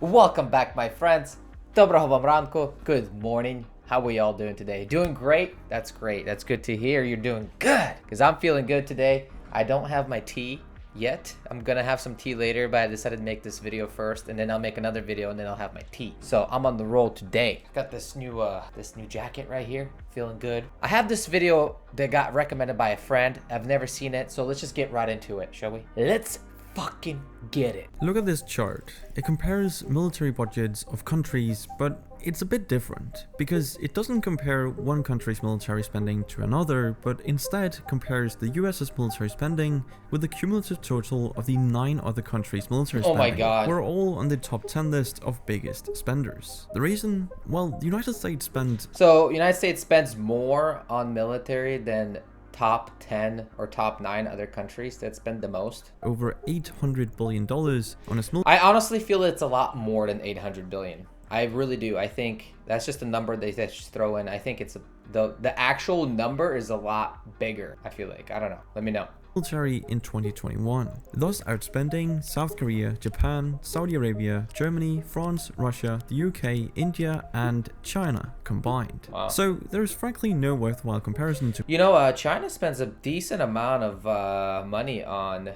Welcome back, my friends. Доброго вам ранку. Good morning. How are we all doing today? Doing great? That's great. That's good to hear. You're doing good. Because I'm feeling good today. I don't have my tea yet. I'm gonna have some tea later, but I decided to make this video first, and then I'll make another video, and then I'll have my tea. So I'm on the roll today. Got this new jacket right here. Feeling good. I have this video that got recommended by a friend. I've never seen it, so let's just get right into it, shall we? Let's fucking get it. Look at this chart. It compares military budgets of countries, but it's a bit different because it doesn't compare one country's military spending to another, but instead compares the US's military spending with the cumulative total of the 9 other countries' military spending. Oh my god. We're all on the top 10 list of biggest spenders. The reason? Well, the United States spends... So, United States spends more on military than top 10 or top 9 other countries that spend the most. over $800 billion on its military. I honestly feel it's a lot more than 800 billion. I really do. I think that's just a number they just throw in. I think it's the actual number is a lot bigger. I feel like, I don't know. Let me know. Military in 2021, thus outspending South Korea, Japan, Saudi Arabia, Germany, France, Russia, the UK, India, and China combined. Wow. So there's frankly no worthwhile comparison to... You know, China spends a decent amount of money on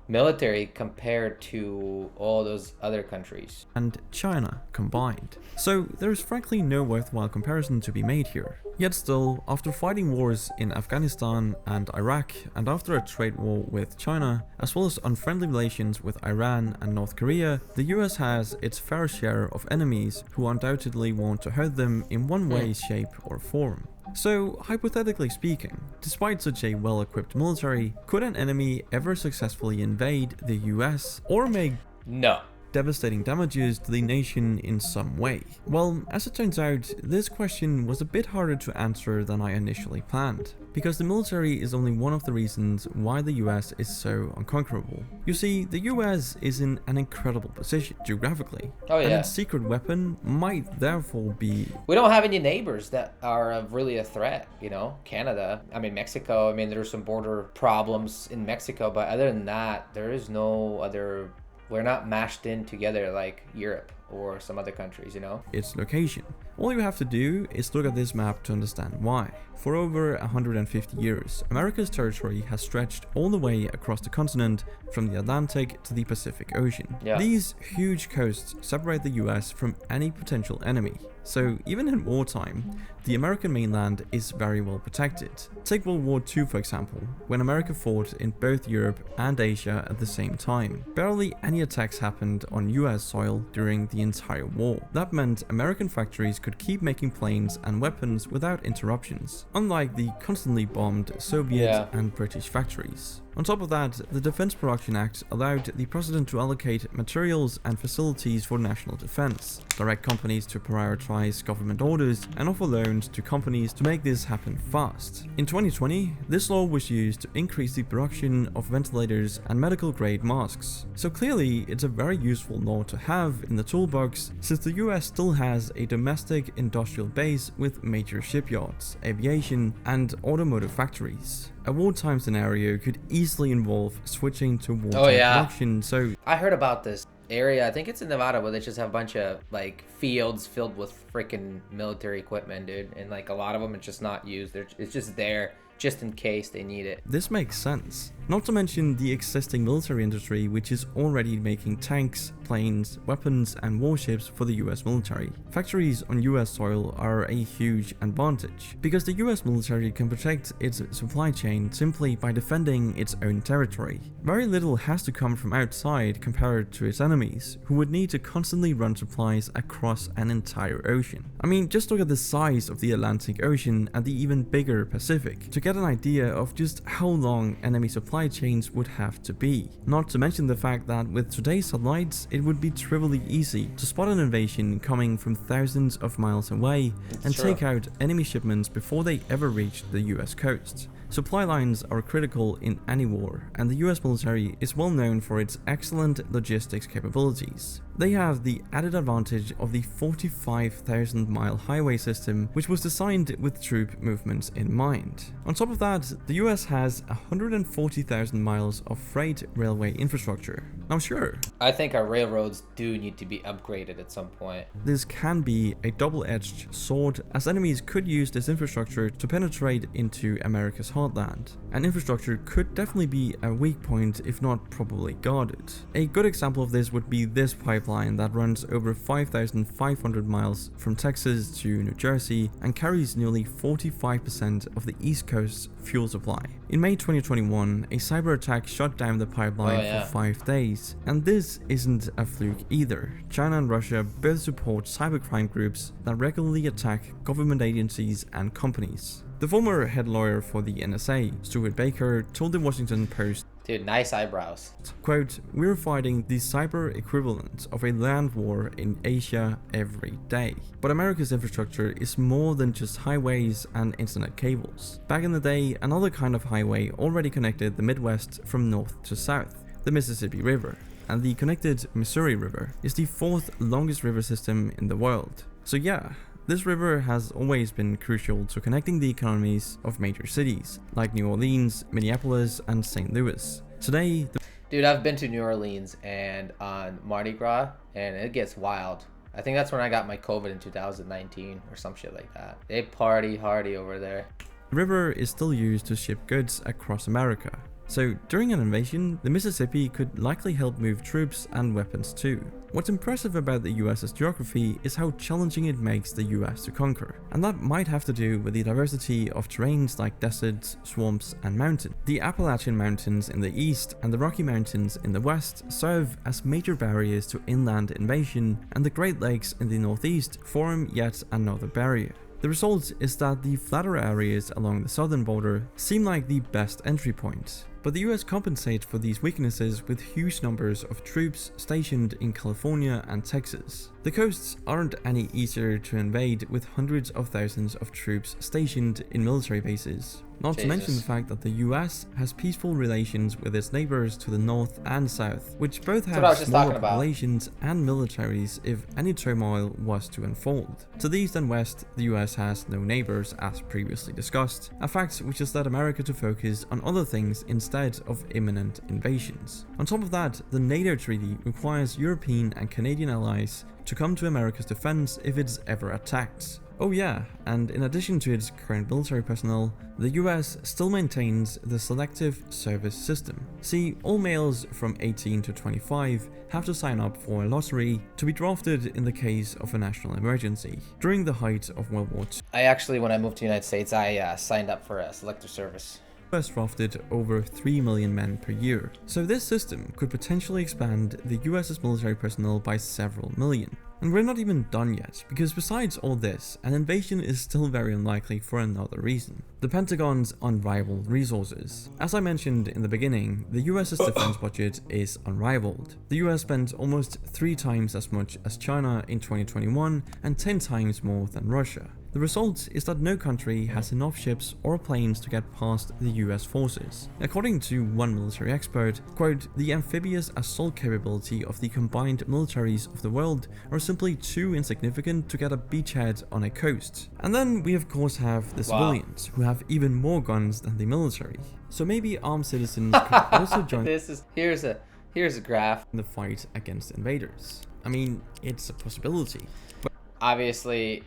military compared to all those other countries. and China combined. So there's frankly no worthwhile comparison to be made here. Yet still, after fighting wars in Afghanistan and Iraq, and after a trade war with China, as well as unfriendly relations with Iran and North Korea, the US has its fair share of enemies who undoubtedly want to hurt them in one way, shape, or form. So, hypothetically speaking, despite such a well-equipped military, could an enemy ever successfully invade the US or make No. devastating damages to the nation in some way? Well, as it turns out, this question was a bit harder to answer than I initially planned, because the military is only one of the reasons why the US is so unconquerable. You see, the US is in an incredible position geographically, Oh, and yeah. its secret weapon might therefore be... We don't have any neighbors that are really a threat, you know? Canada, I mean Mexico, I mean there's some border problems in Mexico, but other than that, there is no other... We're not mashed in together like Europe or some other countries, you know? its location. All you have to do is look at this map to understand why. For over 150 years, America's territory has stretched all the way across the continent from the Atlantic to the Pacific Ocean. Yeah. These huge coasts separate the US from any potential enemy. So even in wartime, the American mainland is very well protected. Take World War II for example, when America fought in both Europe and Asia at the same time. Barely any attacks happened on US soil during the entire war. That meant American factories could keep making planes and weapons without interruptions, unlike the constantly bombed Soviet Yeah. and British factories. On top of that, the Defense Production Act allowed the president to allocate materials and facilities for national defense, direct companies to prioritize government orders, and offer loans to companies to make this happen fast. In 2020, this law was used to increase the production of ventilators and medical-grade masks. So clearly, it's a very useful law to have in the toolbox, since the US still has a domestic industrial base with major shipyards, aviation, and automotive factories. A wartime scenario could easily involve switching to wartime production, so I heard about this area, I think it's in Nevada, where they just have a bunch of like fields filled with freaking military equipment, dude, and like a lot of them it's just not used. It's just there just in case they need it. this makes sense. Not to mention the existing military industry, which is already making tanks, planes, weapons, and warships for the US military. Factories on US soil are a huge advantage, because the US military can protect its supply chain simply by defending its own territory. Very little has to come from outside compared to its enemies, who would need to constantly run supplies across an entire ocean. I mean, just look at the size of the Atlantic Ocean and the even bigger Pacific to get an idea of just how long enemy supply chains would have to be. Not to mention the fact that with today's satellites, it would be trivially easy to spot an invasion coming from thousands of miles away and true. take out enemy shipments before they ever reach the US coast. Supply lines are critical in any war, and the US military is well known for its excellent logistics capabilities. they have the added advantage of the 45,000-mile highway system, which was designed with troop movements in mind. On top of that, the US has 140,000 miles of freight railway infrastructure. Now sure, I think our railroads do need to be upgraded at some point. this can be a double-edged sword, as enemies could use this infrastructure to penetrate into America's heartland. And infrastructure could definitely be a weak point, if not probably guarded. A good example of this would be this pipeline that runs over 5,500 miles from Texas to New Jersey and carries nearly 45% of the East Coast's fuel supply. In May 2021, a cyber attack shut down the pipeline for 5 days. And this isn't a fluke either. China and Russia both support cybercrime groups that regularly attack government agencies and companies. The former head lawyer for the NSA, Stuart Baker, told the Washington Post, Dude, nice eyebrows. quote, "We're fighting the cyber equivalent of a land war in Asia every day. But America's infrastructure is more than just highways and internet cables. Back in the day, another kind of highway already connected the Midwest from north to south, the Mississippi River. And the connected Missouri River is the 4th longest river system in the world. So yeah, this river has always been crucial to connecting the economies of major cities, like New Orleans, Minneapolis, and St. Louis. Today, Dude, I've been to New Orleans and on Mardi Gras, and it gets wild. I think that's when I got my COVID in 2019 or some shit like that. They party hardy over there. the river is still used to ship goods across America. So during an invasion, the Mississippi could likely help move troops and weapons too. What's impressive about the US's geography is how challenging it makes the US to conquer, and that might have to do with the diversity of terrains like deserts, swamps, and mountains. The Appalachian Mountains in the east and the Rocky Mountains in the west serve as major barriers to inland invasion, and the Great Lakes in the northeast form yet another barrier. The result is that the flatter areas along the southern border seem like the best entry point. But the US compensates for these weaknesses with huge numbers of troops stationed in California and Texas. The coasts aren't any easier to invade with hundreds of thousands of troops stationed in military bases. Not to mention the fact that the US has peaceful relations with its neighbors to the north and south, which both have smaller populations and militaries if any turmoil was to unfold. To the east and west, the US has no neighbors as previously discussed, a fact which has led America to focus on other things instead of imminent invasions. On top of that, the NATO treaty requires European and Canadian allies to come to America's defense if it's ever attacked. Oh yeah, and in addition to its current military personnel, the US still maintains the selective service system. See, all males from 18 to 25 have to sign up for a lottery to be drafted in the case of a national emergency. During the height of World War II, I actually, when I moved to the United States, I signed up for a selective service. the US drafted over 3 million men per year. So this system could potentially expand the US's military personnel by several million. And we're not even done yet, because besides all this, an invasion is still very unlikely for another reason: the Pentagon's unrivaled resources. As I mentioned in the beginning, the US's defense budget is unrivaled. The US spent almost 3 times as much as China in 2021 and 10 times more than Russia. The result is that no country has enough ships or planes to get past the US forces. According to one military expert, quote, "The amphibious assault capability of the combined militaries of the world are simply too insignificant to get a beachhead on a coast." And then we of course have the civilians, who have even more guns than the military. So maybe armed citizens could also join Here's a graph. the fight against invaders. I mean, it's a possibility. But Obviously,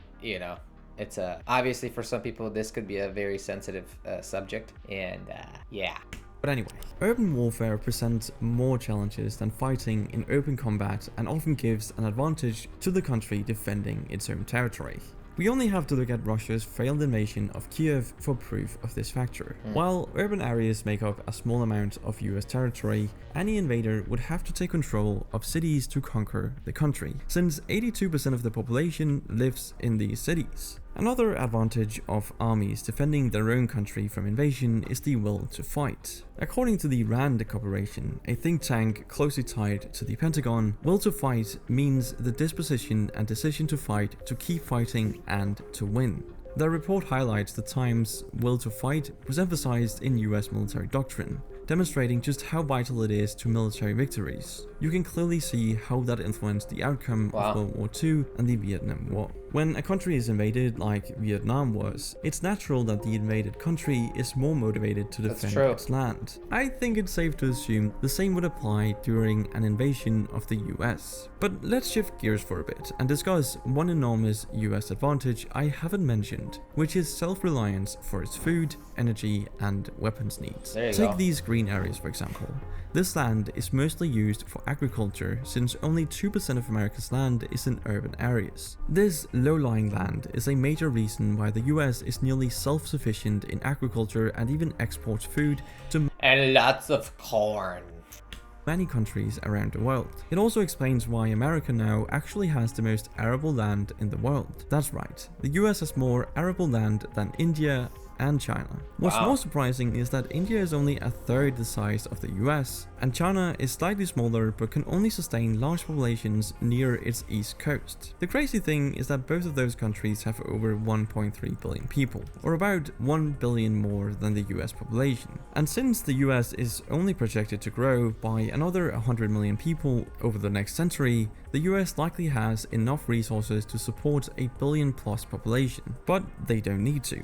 obviously for some people this could be a very sensitive subject, and yeah. But anyway, urban warfare presents more challenges than fighting in open combat and often gives an advantage to the country defending its own territory. We only have to look at Russia's failed invasion of Kiev for proof of this factor. While urban areas make up a small amount of US territory, any invader would have to take control of cities to conquer the country, since 82% of the population lives in these cities. Another advantage of armies defending their own country from invasion is the will to fight. According to the RAND Corporation, a think tank closely tied to the Pentagon, will to fight means the disposition and decision to fight, to keep fighting, and to win. Their report highlights the times will to fight was emphasized in US military doctrine, demonstrating just how vital it is to military victories. You can clearly see how that influenced the outcome of World War II and the Vietnam War. When a country is invaded, like Vietnam was, it's natural that the invaded country is more motivated to defend its land. I think it's safe to assume the same would apply during an invasion of the US. But let's shift gears for a bit and discuss one enormous US advantage I haven't mentioned, which is self-reliance for its food, energy, and weapons needs. Take these green areas for example. This land is mostly used for agriculture since only 2% of America's land is in urban areas. This low-lying land is a major reason why the US is nearly self-sufficient in agriculture and even exports food to lots of corn. Many countries around the world. It also explains why America now actually has the most arable land in the world. That's right, the US has more arable land than India and China. What's more surprising is that India is only a third the size of the US, and China is slightly smaller but can only sustain large populations near its east coast. The crazy thing is that both of those countries have over 1.3 billion people, or about 1 billion more than the US population. And since the US is only projected to grow by another 100 million people over the next century, the US likely has enough resources to support a billion-plus population, but they don't need to.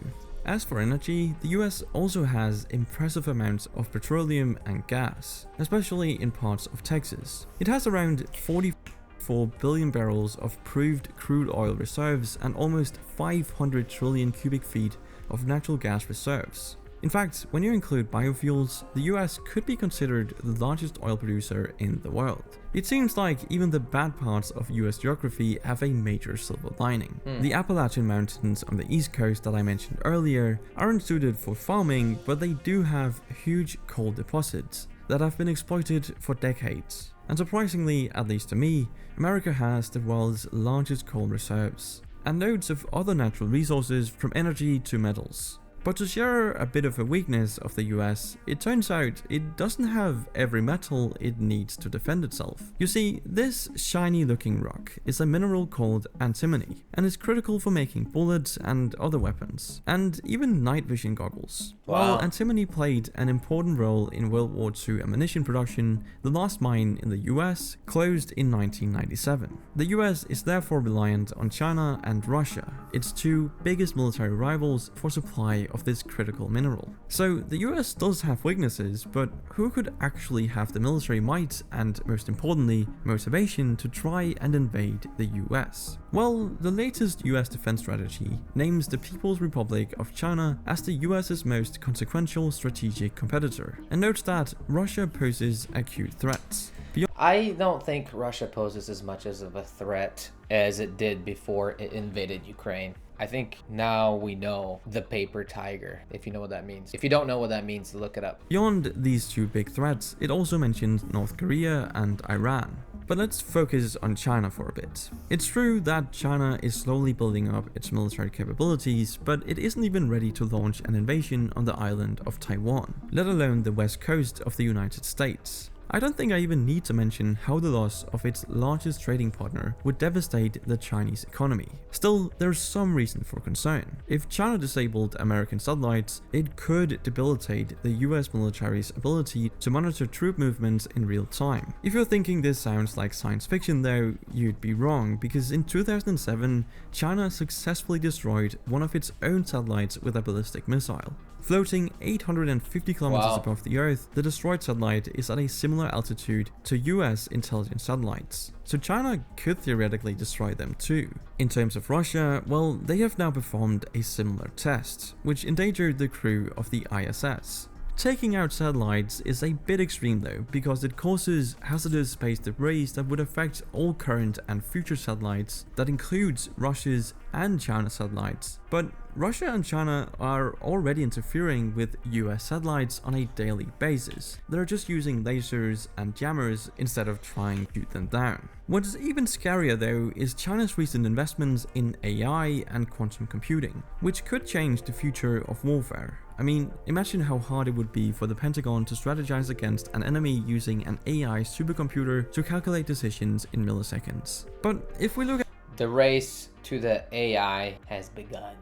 As for energy, the US also has impressive amounts of petroleum and gas, especially in parts of Texas. It has around 44 billion barrels of proved crude oil reserves and almost 500 trillion cubic feet of natural gas reserves. In fact, when you include biofuels, the US could be considered the largest oil producer in the world. It seems like even the bad parts of US geography have a major silver lining. The Appalachian Mountains on the east coast that I mentioned earlier aren't suited for farming, but they do have huge coal deposits that have been exploited for decades. And surprisingly, at least to me, America has the world's largest coal reserves, and loads of other natural resources from energy to metals. But to share a bit of a weakness of the US, it turns out it doesn't have every metal it needs to defend itself. You see, this shiny looking rock is a mineral called antimony, and is critical for making bullets and other weapons, and even night vision goggles. While antimony played an important role in World War II ammunition production, the last mine in the US closed in 1997. The US is therefore reliant on China and Russia, its two biggest military rivals, for supply of this critical mineral. So the US does have weaknesses, but who could actually have the military might and, most importantly, motivation to try and invade the US? Well, the latest US defense strategy names the People's Republic of China as the US's most consequential strategic competitor, and notes that Russia poses acute threats. I don't think Russia poses as much of a threat as it did before it invaded Ukraine. I think now we know the paper tiger, if you know what that means. If you don't know what that means, look it up. Beyond these two big threats, it also mentions North Korea and Iran. But let's focus on China for a bit. It's true that China is slowly building up its military capabilities, but it isn't even ready to launch an invasion on the island of Taiwan, let alone the west coast of the United States. I don't think I even need to mention how the loss of its largest trading partner would devastate the Chinese economy. Still, there's some reason for concern. If China disabled American satellites, it could debilitate the US military's ability to monitor troop movements in real time. If you're thinking this sounds like science fiction though, you'd be wrong, because in 2007, China successfully destroyed one of its own satellites with a ballistic missile. Floating 850 kilometers above the Earth, the destroyed satellite is at a similar altitude to US intelligence satellites, so China could theoretically destroy them too. In terms of Russia, well, they have now performed a similar test, which endangered the crew of the ISS. Taking out satellites is a bit extreme though, because it causes hazardous space debris that would affect all current and future satellites. That includes Russia's and China's satellites. But Russia and China are already interfering with US satellites on a daily basis. They're just using lasers and jammers instead of trying to shoot them down. What's even scarier though is China's recent investments in AI and quantum computing, which could change the future of warfare. I mean, imagine how hard it would be for the Pentagon to strategize against an enemy using an AI supercomputer to calculate decisions in milliseconds. But if we look at the race to the AI has begun.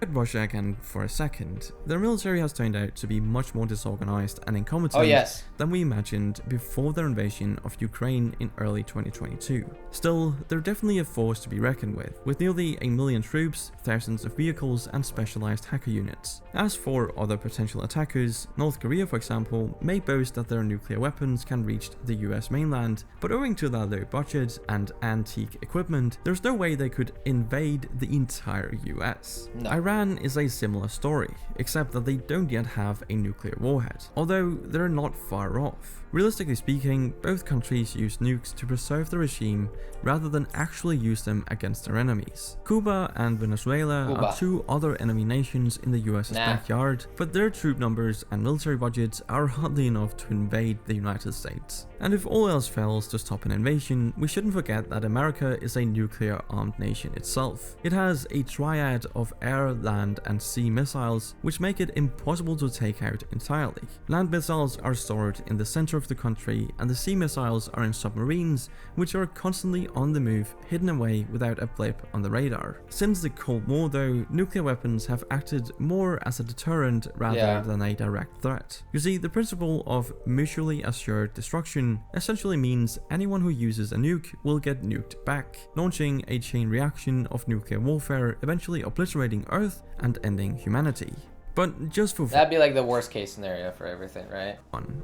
At Russia again for a second, their military has turned out to be much more disorganized and incompetent than we imagined before their invasion of Ukraine in early 2022. Still, they're definitely a force to be reckoned with nearly 1 million troops, thousands of vehicles and specialized hacker units. As for other potential attackers, North Korea for example may boast that their nuclear weapons can reach the US mainland, but owing to their low budget and antique equipment, there's no way they could invade the entire US. No. Iran is a similar story, except that they don't yet have a nuclear warhead, although they're not far off. Realistically speaking, both countries use nukes to preserve the regime rather than actually use them against their enemies. Cuba and Venezuela are two other enemy nations in the US's backyard, but their troop numbers and military budgets are hardly enough to invade the United States. And if all else fails to stop an invasion, we shouldn't forget that America is a nuclear-armed nation itself. It has a triad of air, land and sea missiles, which make it impossible to take out entirely. Land missiles are stored in the center of the country, and the sea missiles are in submarines, which are constantly on the move, hidden away without a blip on the radar. Since the Cold War though, nuclear weapons have acted more as a deterrent rather than a direct threat. You see, the principle of mutually assured destruction essentially means anyone who uses a nuke will get nuked back, launching a chain reaction of nuclear warfare, eventually obliterating Earth and ending humanity. But just for that'd be like the worst case scenario for everything, right?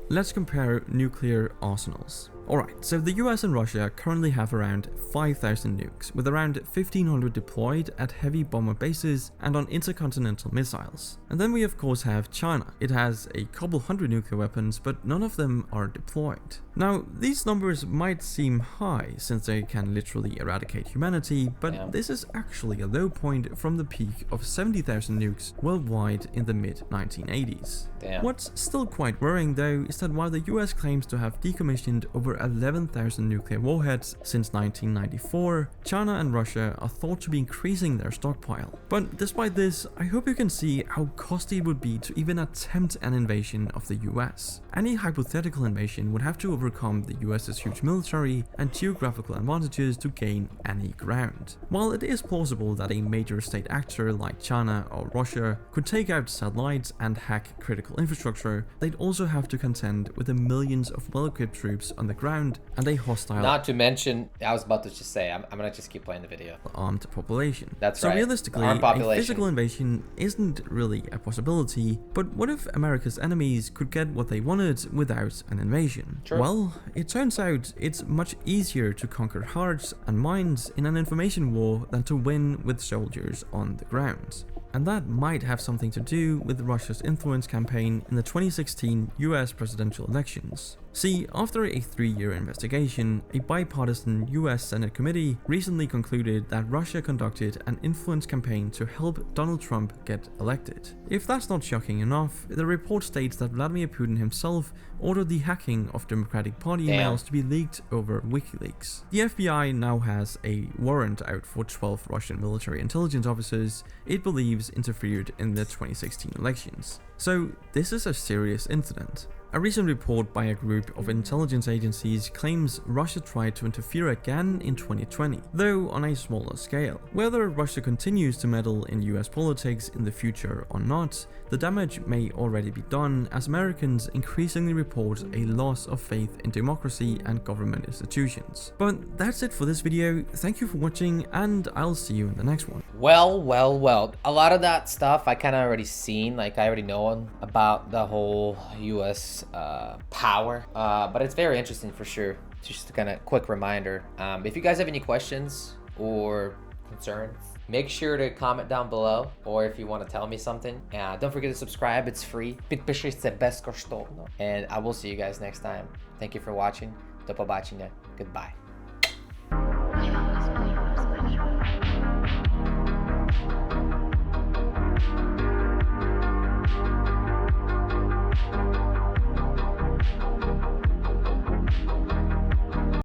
Let's compare nuclear arsenals. Alright, so the US and Russia currently have around 5,000 nukes, with around 1,500 deployed at heavy bomber bases and on intercontinental missiles. And then we of course have China. It has a couple hundred nuclear weapons, but none of them are deployed. Now, these numbers might seem high since they can literally eradicate humanity, but this is actually a low point from the peak of 70,000 nukes worldwide in the mid-1980s. What's still quite worrying though is that while the US claims to have decommissioned over 11,000 nuclear warheads since 1994, China and Russia are thought to be increasing their stockpile. But despite this, I hope you can see how costly it would be to even attempt an invasion of the US. Any hypothetical invasion would have to overcome the US's huge military and geographical advantages to gain any ground. While it is plausible that a major state actor like China or Russia could take out satellites and hack critical infrastructure, they'd also have to contend with the millions of well-equipped troops on the ground and a hostile, not to mention, I was about to just say, I'm gonna just keep playing the video, armed population. That's so right. Realistically, a physical invasion isn't really a possibility, but what if America's enemies could get what they wanted without an invasion? True. Well, it turns out it's much easier to conquer hearts and minds in an information war than to win with soldiers on the ground. And that might have something to do with Russia's influence campaign in the 2016 US presidential elections. See, after a 3-year investigation, a bipartisan US Senate committee recently concluded that Russia conducted an influence campaign to help Donald Trump get elected. If that's not shocking enough, the report states that Vladimir Putin himself ordered the hacking of Democratic Party emails to be leaked over WikiLeaks. The FBI now has a warrant out for 12 Russian military intelligence officers it believes interfered in the 2016 elections. So this is a serious incident. A recent report by a group of intelligence agencies claims Russia tried to interfere again in 2020, though on a smaller scale. Whether Russia continues to meddle in US politics in the future or not, the damage may already be done as Americans increasingly report a loss of faith in democracy and government institutions. But that's it for this video. Thank you for watching, and I'll see you in the next one. Well. A lot of that stuff I kind of already seen, like I already know about the whole US power, but it's very interesting for sure. Just a kind of quick reminder, if you guys have any questions or concerns, make sure to comment down below, or if you want to tell me something, don't forget to subscribe. It's free. And I will see you guys next time. Thank you for watching. Do pobачення. Goodbye.